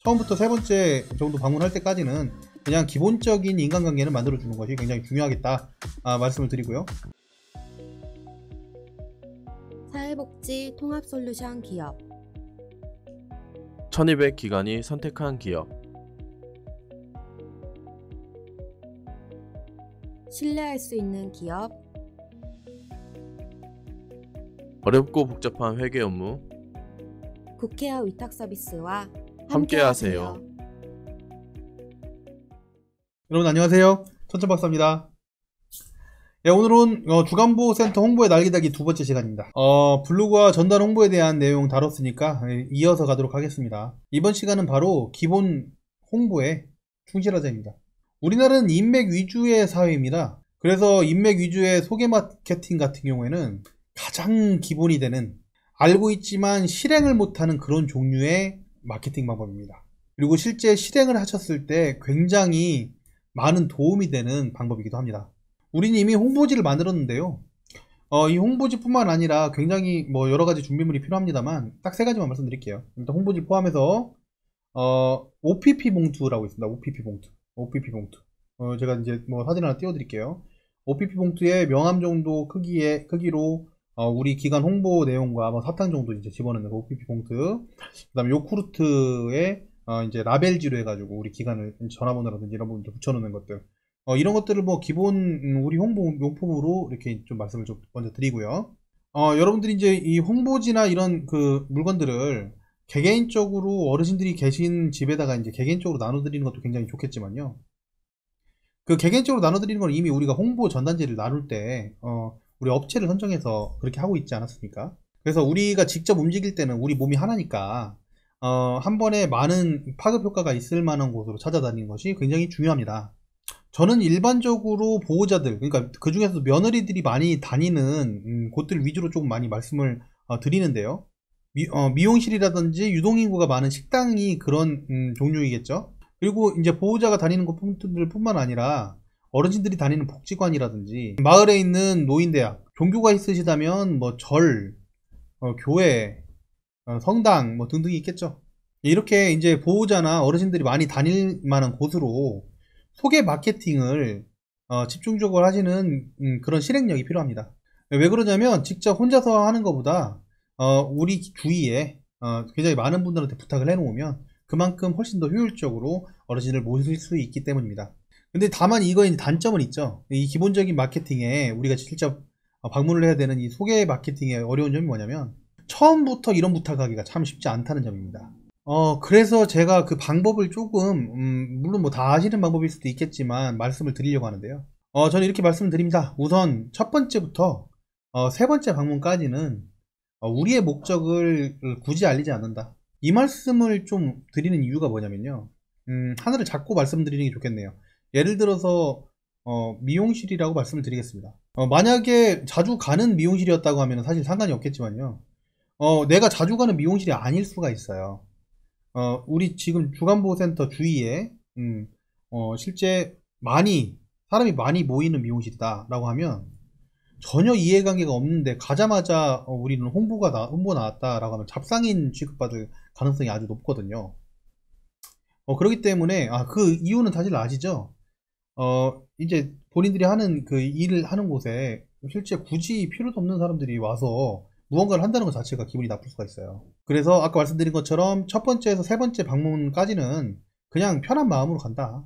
처음부터 세 번째 정도 방문할 때까지는 그냥 기본적인 인간관계는 만들어주는 것이 굉장히 중요하겠다 말씀을 드리고요. 사회복지 통합솔루션 기업 1200 기관이 선택한 기업 신뢰할 수 있는 기업 어렵고 복잡한 회계 업무 국회와 위탁 서비스와 함께하세요. 여러분 안녕하세요. 천천박사입니다. 오늘은 주간보호센터 홍보의 날개달기 두 번째 시간입니다. 블로그와 전달 홍보에 대한 내용 다뤘으니까 이어서 가도록 하겠습니다. 이번 시간은 바로 기본 홍보에 충실하자입니다. 우리나라는 인맥 위주의 사회입니다. 그래서 인맥 위주의 소개 마케팅 같은 경우에는 가장 기본이 되는, 알고 있지만 실행을 못하는 그런 종류의 마케팅 방법입니다. 그리고 실제 실행을 하셨을 때 굉장히 많은 도움이 되는 방법이기도 합니다. 우리는 이미 홍보지를 만들었는데요. 이 홍보지 뿐만 아니라 굉장히 여러가지 준비물이 필요합니다만 딱 세 가지만 말씀드릴게요. 일단 홍보지 포함해서 OPP 봉투라고 있습니다. OPP 봉투. 제가 이제 사진 하나 띄워드릴게요. OPP 봉투에 명함 정도 크기로 우리 기관 홍보 내용과 사탕 정도 이제 집어넣는 거 OPP 봉투. 그 다음에 요구르트에 이제 라벨지로 해가지고 우리 기관을 전화번호라든지 이런 부분들 붙여놓는 것들. 이런 것들을 기본 우리 홍보 용품으로 이렇게 좀 말씀을 좀 먼저 드리고요. 여러분들이 이제 이 홍보지나 이런 그 물건들을 개개인적으로 어르신들이 계신 집에다가 이제 개개인적으로 나눠드리는 것도 굉장히 좋겠지만요. 그 개개인적으로 나눠드리는 건 이미 우리가 홍보 전단지를 나눌 때 우리 업체를 선정해서 그렇게 하고 있지 않았습니까? 그래서 우리가 직접 움직일 때는 우리 몸이 하나니까 한 번에 많은 파급 효과가 있을 만한 곳으로 찾아다니는 것이 굉장히 중요합니다. 저는 일반적으로 보호자들, 그러니까 그 중에서도 며느리들이 많이 다니는 곳들 위주로 조금 많이 말씀을 드리는데요. 미용실이라든지 유동인구가 많은 식당이 그런 종류이겠죠. 그리고 이제 보호자가 다니는 곳들 뿐만 아니라 어르신들이 다니는 복지관이라든지 마을에 있는 노인대학, 종교가 있으시다면 절, 교회, 성당 등등이 있겠죠. 이렇게 이제 보호자나 어르신들이 많이 다닐 만한 곳으로 소개 마케팅을 집중적으로 하시는 그런 실행력이 필요합니다. 왜 그러냐면 직접 혼자서 하는 것보다 우리 주위에 굉장히 많은 분들한테 부탁을 해놓으면 그만큼 훨씬 더 효율적으로 어르신을 모실 수 있기 때문입니다. 근데 다만 이거에 단점은 있죠. 이 기본적인 마케팅에 우리가 직접 방문을 해야 되는 이 소개 마케팅의 어려운 점이 뭐냐면 처음부터 이런 부탁하기가 참 쉽지 않다는 점입니다. 그래서 제가 그 방법을 조금 물론 다 아시는 방법일 수도 있겠지만 말씀을 드리려고 하는데요. 저는 이렇게 말씀을 드립니다. 우선 첫 번째부터 세 번째 방문까지는 우리의 목적을 굳이 알리지 않는다. 이 말씀을 좀 드리는 이유가 뭐냐면요. 하나를 잡고 말씀드리는 게 좋겠네요. 예를 들어서 미용실이라고 말씀을 드리겠습니다. 만약에 자주 가는 미용실이었다고 하면 사실 상관이 없겠지만요. 내가 자주 가는 미용실이 아닐 수가 있어요. 우리 지금 주간보호센터 주위에 실제 사람이 많이 모이는 미용실이다 라고 하면 전혀 이해관계가 없는데 가자마자 우리는 홍보 나왔다 라고 하면 잡상인 취급받을 가능성이 아주 높거든요. 그렇기 때문에 그 이유는 다들 아시죠? 이제 본인들이 하는 그 일을 하는 곳에 실제 굳이 필요도 없는 사람들이 와서 무언가를 한다는 것 자체가 기분이 나쁠 수가 있어요. 그래서 아까 말씀드린 것처럼 첫 번째에서 세 번째 방문까지는 그냥 편한 마음으로 간다.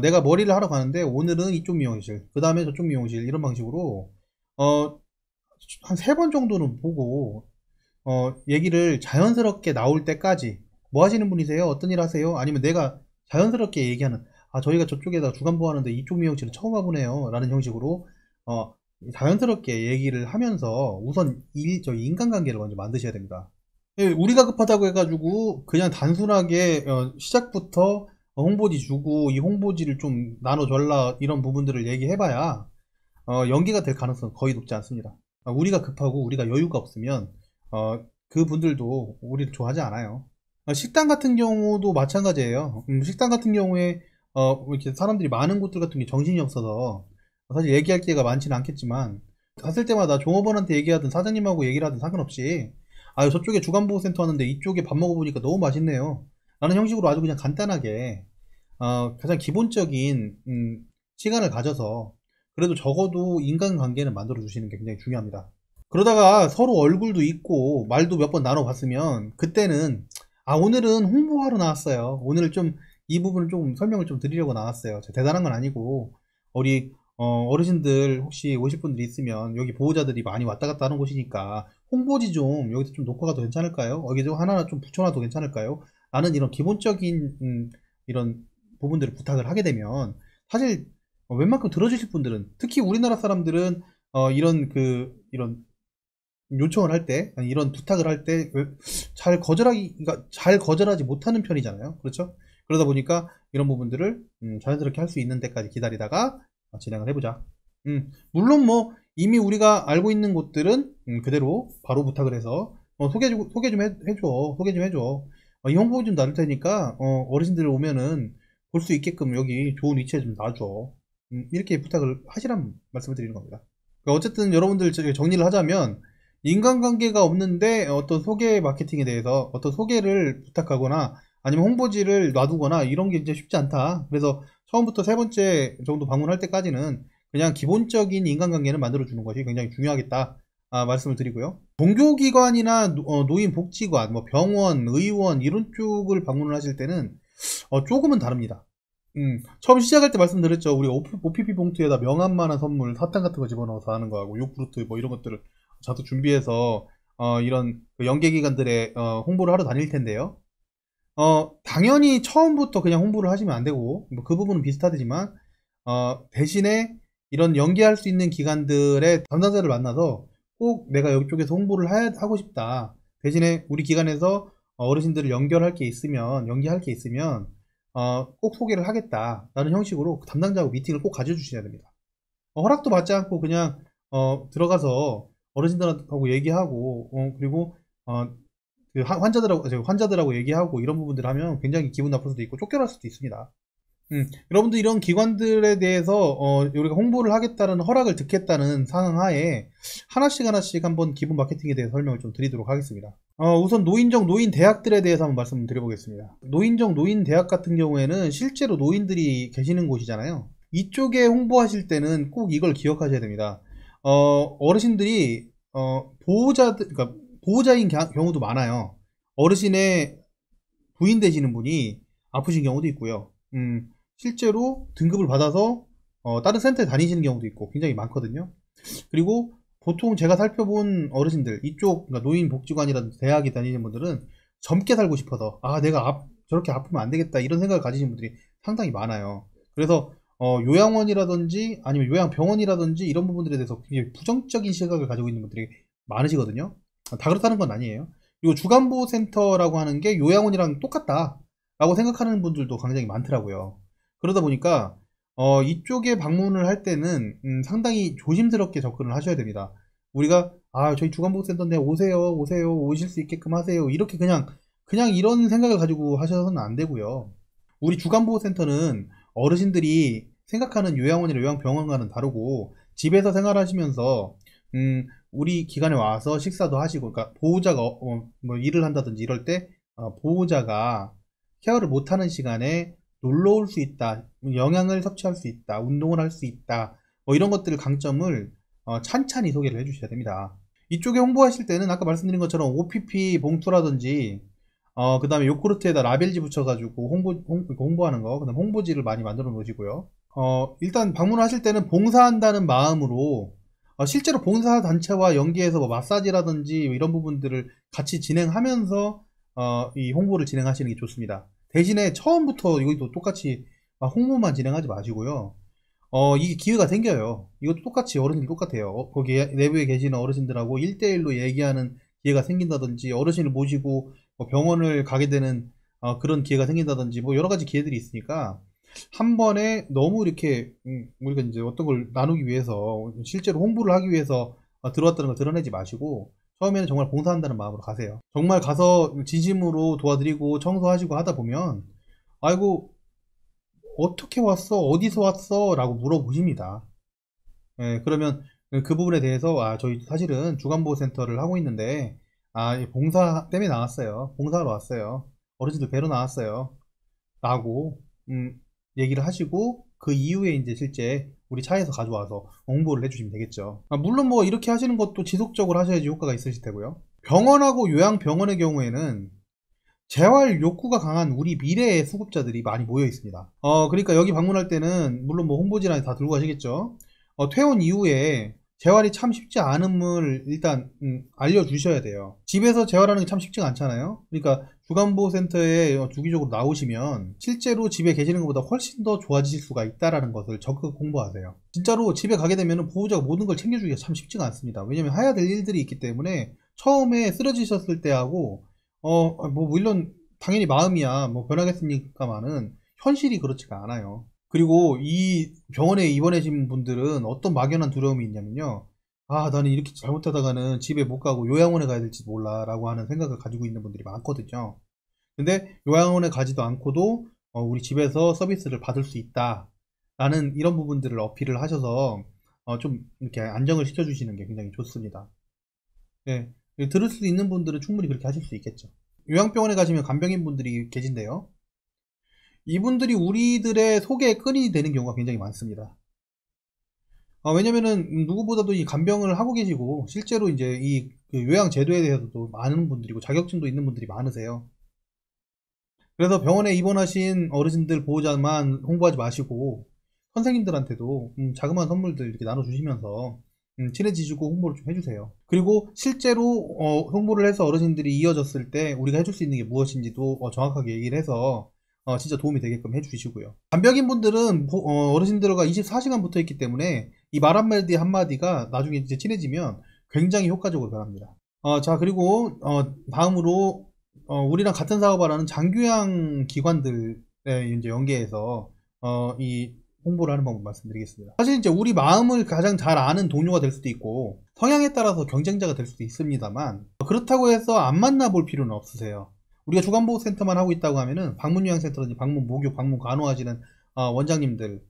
내가 머리를 하러 가는데 오늘은 이쪽 미용실, 그 다음에 저쪽 미용실 이런 방식으로 한 세 번 정도는 보고 얘기를 자연스럽게 나올 때까지 뭐 하시는 분이세요? 어떤 일 하세요? 아니면 내가 자연스럽게 얘기하는 저희가 저쪽에다 주간보호하는데 이쪽 미용실은 처음 와보네요 라는 형식으로 자연스럽게 얘기를 하면서 우선 저희 인간관계를 먼저 만드셔야 됩니다. 우리가 급하다고 해가지고 그냥 단순하게 시작부터 홍보지 주고 이 홍보지를 좀 나눠줄라 이런 부분들을 얘기해봐야 연계가 될 가능성은 거의 높지 않습니다. 우리가 급하고 우리가 여유가 없으면 그 분들도 우리를 좋아하지 않아요. 식당 같은 경우도 마찬가지예요. 식당 같은 경우에 이렇게 사람들이 많은 곳들 같은 게 정신이 없어서 사실 얘기할 기회가 많지는 않겠지만 갔을 때마다 종업원한테 얘기하든 사장님하고 얘기를 하든 상관없이 저쪽에 주간보호센터 왔는데 이쪽에 밥 먹어보니까 너무 맛있네요. 라는 형식으로 아주 그냥 간단하게 가장 기본적인 시간을 가져서 그래도 적어도 인간관계는 만들어 주시는 게 굉장히 중요합니다. 그러다가 서로 얼굴도 있고 말도 몇 번 나눠봤으면 그때는 오늘은 홍보하러 나왔어요. 오늘 좀 이 부분을 좀 설명을 좀 드리려고 나왔어요. 대단한 건 아니고 우리 어르신들 혹시 오실 분들이 있으면 여기 보호자들이 많이 왔다 갔다 하는 곳이니까 홍보지 좀 여기서 좀 놓고 가도 괜찮을까요? 여기 좀 하나 좀 붙여놔도 괜찮을까요? 라는 이런 기본적인 이런 부분들을 부탁을 하게 되면 사실 웬만큼 들어주실 분들은 특히 우리나라 사람들은 이런 요청을 할 때, 이런 부탁을 할 때 잘 거절하지 못하는 편이잖아요. 그렇죠? 그러다 보니까 이런 부분들을 자연스럽게 할 수 있는 데까지 기다리다가 진행을 해보자. 물론 뭐 이미 우리가 알고 있는 곳들은 그대로 바로 부탁을 해서 소개 좀 해줘. 이 홍보 좀 나눌 테니까 어르신들 오면은 볼 수 있게끔 여기 좋은 위치에 좀 놔줘. 이렇게 부탁을 하시란 말씀을 드리는 겁니다. 그러니까 어쨌든 여러분들 정리를 하자면 인간관계가 없는데 어떤 소개 마케팅에 대해서 어떤 소개를 부탁하거나 아니면 홍보지를 놔두거나 이런 게 이제 쉽지 않다. 그래서 처음부터 세 번째 정도 방문할 때까지는 그냥 기본적인 인간관계를 만들어주는 것이 굉장히 중요하겠다. 말씀을 드리고요. 종교기관이나 노인복지관, 뭐 병원, 의원 이런 쪽을 방문을 하실 때는 조금은 다릅니다. 처음 시작할 때 말씀드렸죠. 우리 OPP 봉투에다 명함만한 선물, 사탕 같은 거 집어넣어서 하는 거하고 요구르트 뭐 이런 것들을 자주 준비해서 이런 연계기관들의 홍보를 하러 다닐 텐데요. 당연히 처음부터 그냥 홍보를 하시면 안 되고 뭐 그 부분은 비슷하지만 대신에 이런 연계할 수 있는 기관들의 담당자를 만나서 꼭 내가 이쪽에서 홍보를 하고 싶다. 대신에 우리 기관에서 어르신들을 연계할 게 있으면 꼭 소개를 하겠다라는 형식으로 담당자하고 미팅을 꼭 가져주셔야 됩니다. 허락도 받지 않고 그냥 들어가서 어르신들하고 얘기하고 그리고 그 환자들하고 얘기하고 이런 부분들 하면 굉장히 기분 나쁠 수도 있고 쫓겨날 수도 있습니다. 여러분들 이런 기관들에 대해서 우리가 홍보를 하겠다는 허락을 듣겠다는 상황 하에 하나씩 한번 기본 마케팅에 대해서 설명을 좀 드리도록 하겠습니다. 우선 노인정 노인 대학들에 대해서 한번 말씀드려보겠습니다. 노인정 노인 대학 같은 경우에는 실제로 노인들이 계시는 곳이잖아요. 이쪽에 홍보하실 때는 꼭 이걸 기억하셔야 됩니다. 어르신들이 그러니까 보호자인 경우도 많아요. 어르신의 부인 되시는 분이 아프신 경우도 있고요. 실제로 등급을 받아서 다른 센터에 다니시는 경우도 있고 굉장히 많거든요. 그리고 보통 제가 살펴본 어르신들 이쪽 그러니까 노인복지관이라든지 대학에 다니는 분들은 젊게 살고 싶어서 내가 저렇게 아프면 안 되겠다 이런 생각을 가지신 분들이 상당히 많아요. 그래서 요양원이라든지 아니면 요양병원이라든지 이런 부분들에 대해서 굉장히 부정적인 시각을 가지고 있는 분들이 많으시거든요. 다 그렇다는 건 아니에요. 그리고 주간보호센터라고 하는 게 요양원이랑 똑같다 라고 생각하는 분들도 굉장히 많더라고요. 그러다 보니까 이쪽에 방문을 할 때는 상당히 조심스럽게 접근을 하셔야 됩니다. 우리가 저희 주간보호센터인데 오세요 오실 수 있게끔 하세요 이렇게 그냥 이런 생각을 가지고 하셔서는 안 되고요. 우리 주간보호센터는 어르신들이 생각하는 요양원이나 요양병원과는 다르고 집에서 생활하시면서 우리 기관에 와서 식사도 하시고 그러니까 보호자가 뭐 일을 한다든지 이럴 때 보호자가 케어를 못하는 시간에 놀러 올 수 있다, 영양을 섭취할 수 있다, 운동을 할 수 있다, 뭐 이런 것들을 강점을 찬찬히 소개를 해주셔야 됩니다. 이쪽에 홍보하실 때는 아까 말씀드린 것처럼 OPP 봉투라든지 그 다음에 요구르트에다 라벨지 붙여가지고 홍보하는 거, 그 다음에 홍보지를 많이 만들어 놓으시고요. 일단 방문하실 때는 봉사한다는 마음으로 실제로 봉사단체와 연계해서 뭐 마사지라든지 이런 부분들을 같이 진행하면서 이 홍보를 진행하시는 게 좋습니다. 대신에 처음부터 이것도 똑같이 홍보만 진행하지 마시고요. 이게 기회가 생겨요. 이것도 똑같이 어르신들 똑같아요. 거기 내부에 계시는 어르신들하고 1대1로 얘기하는 기회가 생긴다든지 어르신을 모시고 병원을 가게 되는 그런 기회가 생긴다든지 뭐 여러 가지 기회들이 있으니까 한 번에 너무 이렇게 우리가 이제 어떤 걸 나누기 위해서 실제로 홍보를 하기 위해서 들어왔다는 걸 드러내지 마시고 처음에는 정말 봉사한다는 마음으로 가세요. 정말 가서 진심으로 도와드리고 청소하시고 하다 보면 아이고 어떻게 왔어? 어디서 왔어? 라고 물어보십니다. 그러면 그 부분에 대해서 저희 사실은 주간보호센터를 하고 있는데 봉사 때문에 나왔어요. 봉사하러 왔어요. 어르신들 뵈러 나왔어요 라고 얘기를 하시고, 그 이후에 이제 실제 우리 차에서 가져와서 홍보를 해주시면 되겠죠. 물론 뭐 이렇게 하시는 것도 지속적으로 하셔야지 효과가 있으실 테고요. 병원하고 요양병원의 경우에는 재활 욕구가 강한 우리 미래의 수급자들이 많이 모여 있습니다. 그러니까 여기 방문할 때는 물론 뭐 홍보지나 다 들고 가시겠죠. 퇴원 이후에 재활이 참 쉽지 않음을 일단 알려주셔야 돼요. 집에서 재활하는 게 참 쉽지가 않잖아요. 그러니까 주간보호센터에 주기적으로 나오시면 실제로 집에 계시는 것보다 훨씬 더 좋아지실 수가 있다는 것을 적극 홍보하세요. 진짜로 집에 가게 되면 보호자가 모든 걸 챙겨주기가 참 쉽지가 않습니다. 왜냐면 해야 될 일들이 있기 때문에 처음에 쓰러지셨을 때하고 뭐 물론 당연히 마음이야 뭐 변하겠습니까마는 현실이 그렇지가 않아요. 그리고 이 병원에 입원하신 분들은 어떤 막연한 두려움이 있냐면요. 나는 이렇게 잘못하다가는 집에 못 가고 요양원에 가야 될지 몰라 라고 하는 생각을 가지고 있는 분들이 많거든요. 근데 요양원에 가지도 않고도 우리 집에서 서비스를 받을 수 있다 라는 이런 부분들을 어필을 하셔서 좀 이렇게 안정을 시켜주시는 게 굉장히 좋습니다. 네, 들을 수 있는 분들은 충분히 그렇게 하실 수 있겠죠. 요양병원에 가시면 간병인 분들이 계신데요. 이분들이 우리들의 소개의 끈이 되는 경우가 굉장히 많습니다. 왜냐면은 누구보다도 이 간병을 하고 계시고 실제로 이제 이 요양 제도에 대해서도 많은 분들이고 자격증도 있는 분들이 많으세요. 그래서 병원에 입원하신 어르신들 보호자만 홍보하지 마시고 선생님들한테도 자그마한 선물들 이렇게 나눠주시면서 친해지시고 홍보를 좀 해주세요. 그리고 실제로 홍보를 해서 어르신들이 이어졌을 때 우리가 해줄 수 있는 게 무엇인지도 정확하게 얘기를 해서 진짜 도움이 되게끔 해주시고요. 간병인 분들은 어르신들과 24시간 붙어 있기 때문에 이 말 한마디 한마디가 나중에 이제 친해지면 굉장히 효과적으로 변합니다. 자, 그리고 다음으로 우리랑 같은 사업을 하는 장교양 기관들에 이제 연계해서 이 홍보를 하는 방법 말씀드리겠습니다. 사실 이제 우리 마음을 가장 잘 아는 동료가 될 수도 있고 성향에 따라서 경쟁자가 될 수도 있습니다만 그렇다고 해서 안 만나볼 필요는 없으세요. 우리가 주간보호센터만 하고 있다고 하면은 방문요양센터든지 방문 목욕, 방문 간호하시는 원장님들,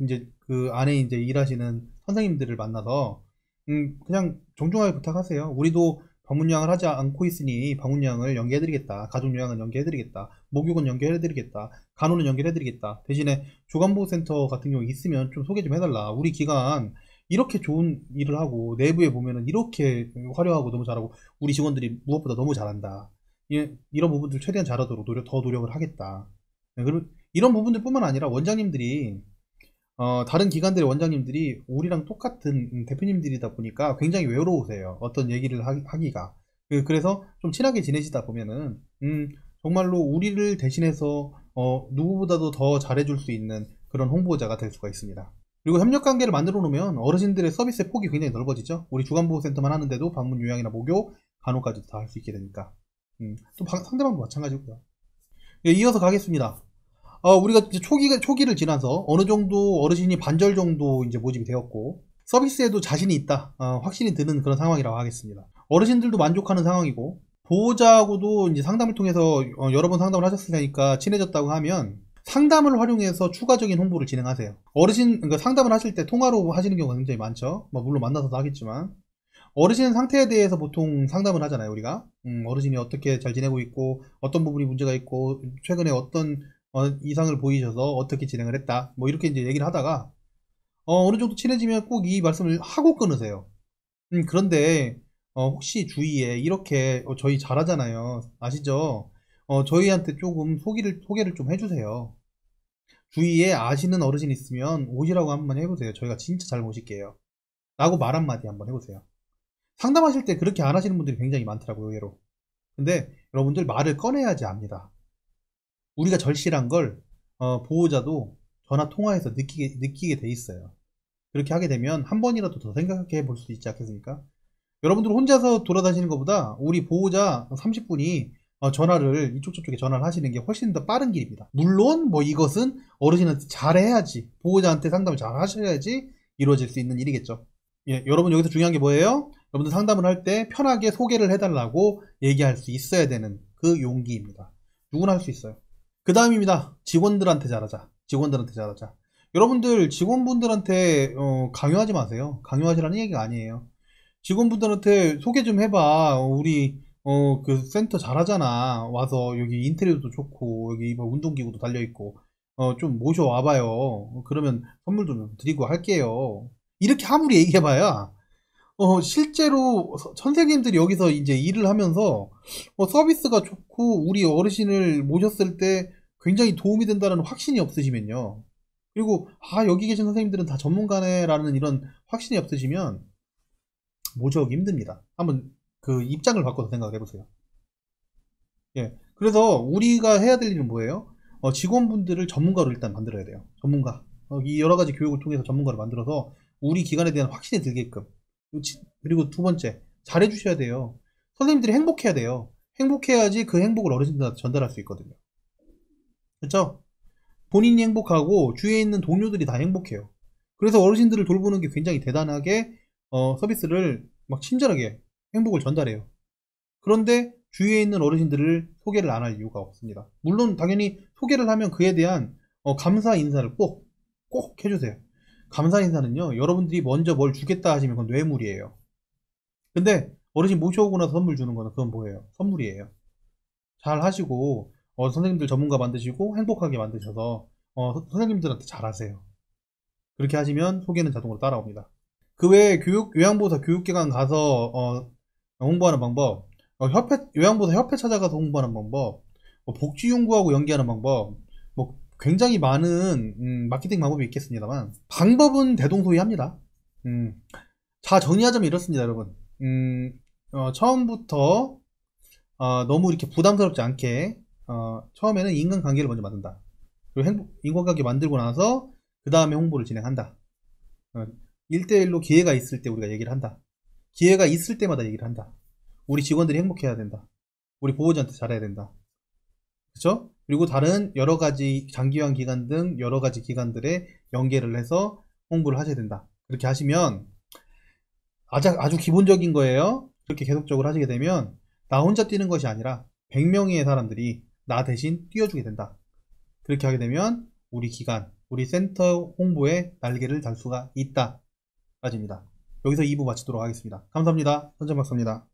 이제 그 안에 이제 일하시는 선생님들을 만나서 그냥 정중하게 부탁하세요. 우리도 방문요양을 하지 않고 있으니 방문요양을 연계해드리겠다. 가족요양은 연계해드리겠다. 목욕은 연계해드리겠다. 간호는 연계해드리겠다. 대신에 주간보호센터 같은 경우 있으면 좀 소개 좀 해달라. 우리 기관 이렇게 좋은 일을 하고 내부에 보면은 이렇게 화려하고 너무 잘하고 우리 직원들이 무엇보다 너무 잘한다. 이런 부분들 최대한 잘하도록 더 노력을 하겠다. 그리고 이런 부분들 뿐만 아니라 원장님들이 다른 기관들의 원장님들이 우리랑 똑같은 대표님들이다 보니까 굉장히 외로우세요. 어떤 얘기를 하기가. 그래서 좀 친하게 지내시다 보면은 정말로 우리를 대신해서 누구보다도 더 잘해줄 수 있는 그런 홍보자가 될 수가 있습니다. 그리고 협력관계를 만들어 놓으면 어르신들의 서비스의 폭이 굉장히 넓어지죠. 우리 주간보호센터만 하는데도 방문 요양이나 목욕, 간호까지도 다 할 수 있게 되니까. 또 상대방도 마찬가지고요. 예, 이어서 가겠습니다. 우리가 이제 초기를 지나서 어느 정도 어르신이 반절 정도 이제 모집이 되었고 서비스에도 자신이 있다, 확신이 드는 그런 상황이라고 하겠습니다. 어르신들도 만족하는 상황이고 보호자하고도 이제 상담을 통해서 여러 번 상담을 하셨을 테니까 친해졌다고 하면 상담을 활용해서 추가적인 홍보를 진행하세요. 그러니까 상담을 하실 때 통화로 하시는 경우가 굉장히 많죠. 물론 만나서도 하겠지만 어르신 상태에 대해서 보통 상담을 하잖아요, 우리가. 어르신이 어떻게 잘 지내고 있고, 어떤 부분이 문제가 있고, 최근에 어떤 이상을 보이셔서 어떻게 진행을 했다. 뭐 이렇게 이제 얘기를 하다가, 어느 정도 친해지면 꼭 이 말씀을 하고 끊으세요. 그런데, 혹시 주위에 이렇게, 저희 잘하잖아요. 아시죠? 저희한테 조금 소개를 좀 해주세요. 주위에 아시는 어르신 있으면 오시라고 한번 해보세요. 저희가 진짜 잘 모실게요. 라고 말 한마디 한번 해보세요. 상담하실 때 그렇게 안 하시는 분들이 굉장히 많더라고요, 의외로. 근데 여러분들 말을 꺼내야지 압니다. 우리가 절실한 걸 보호자도 전화 통화해서 느끼게 돼 있어요. 그렇게 하게 되면 한 번이라도 더 생각해 볼 수 있지 않겠습니까? 여러분들 혼자서 돌아다니는 것보다 우리 보호자 30분이 전화를 이쪽 저쪽에 전화를 하시는 게 훨씬 더 빠른 길입니다. 물론 뭐 이것은 어르신한테 잘해야지, 보호자한테 상담을 잘 하셔야지 이루어질 수 있는 일이겠죠. 예, 여러분 여기서 중요한 게 뭐예요? 여러분들 상담을 할 때 편하게 소개를 해달라고 얘기할 수 있어야 되는 그 용기입니다. 누구나 할 수 있어요. 그 다음입니다. 직원들한테 잘하자. 여러분들 직원분들한테 강요하지 마세요. 강요하시라는 얘기가 아니에요. 직원분들한테 소개 좀 해봐. 우리 그 센터 잘하잖아. 와서 여기 인테리어도 좋고 여기 뭐 운동기구도 달려있고 좀 모셔와봐요. 그러면 선물도 좀 드리고 할게요. 이렇게 아무리 얘기해봐야 실제로 선생님들이 여기서 이제 일을 하면서 서비스가 좋고 우리 어르신을 모셨을 때 굉장히 도움이 된다는 확신이 없으시면요. 그리고 여기 계신 선생님들은 다 전문가네라는 이런 확신이 없으시면 모셔오기 힘듭니다. 한번 그 입장을 바꿔서 생각을 해보세요. 예. 그래서 우리가 해야 될 일은 뭐예요? 직원분들을 전문가로 일단 만들어야 돼요. 전문가. 이 여러 가지 교육을 통해서 전문가를 만들어서 우리 기관에 대한 확신이 들게끔. 그리고 두 번째, 잘해주셔야 돼요. 선생님들이 행복해야 돼요. 행복해야지 그 행복을 어르신들한테 전달할 수 있거든요. 그렇죠? 본인이 행복하고 주위에 있는 동료들이 다 행복해요. 그래서 어르신들을 돌보는 게 굉장히 대단하게 서비스를 막 친절하게 행복을 전달해요. 그런데 주위에 있는 어르신들을 소개를 안 할 이유가 없습니다. 물론 당연히 소개를 하면 그에 대한 감사 인사를 꼭 해주세요. 감사 인사는요, 여러분들이 먼저 뭘 주겠다 하시면 그건 뇌물이에요. 근데 어르신 모셔오고 나서 선물 주는 거는 그건 뭐예요? 선물이에요. 잘 하시고 선생님들 전문가 만드시고 행복하게 만드셔서 선생님들한테 잘하세요. 그렇게 하시면 소개는 자동으로 따라옵니다. 그 외에 요양보호사 교육기관 가서 홍보하는 방법, 요양보호사 협회 찾아가서 홍보하는 방법, 복지연구하고 연계하는 방법, 뭐 굉장히 많은 마케팅 방법이 있겠습니다만 방법은 대동소이합니다. 자, 정리하자면 이렇습니다, 여러분. 처음부터 너무 이렇게 부담스럽지 않게 처음에는 인간관계를 먼저 만든다. 그리고 인간관계 만들고 나서 그 다음에 홍보를 진행한다. 1대1로 기회가 있을 때 우리가 얘기를 한다. 기회가 있을 때마다 얘기를 한다. 우리 직원들이 행복해야 된다. 우리 보호자한테 잘해야 된다. 그쵸? 그리고 다른 여러가지 장기요양 기관 등 여러가지 기관들에 연계를 해서 홍보를 하셔야 된다. 그렇게 하시면 아주 기본적인 거예요. 그렇게 계속적으로 하시게 되면 나 혼자 뛰는 것이 아니라 100명의 사람들이 나 대신 뛰어주게 된다. 그렇게 하게 되면 우리 기관, 우리 센터 홍보에 날개를 달 수가 있다. 까지입니다. 여기서 2부 마치도록 하겠습니다. 감사합니다. 선정박사입니다.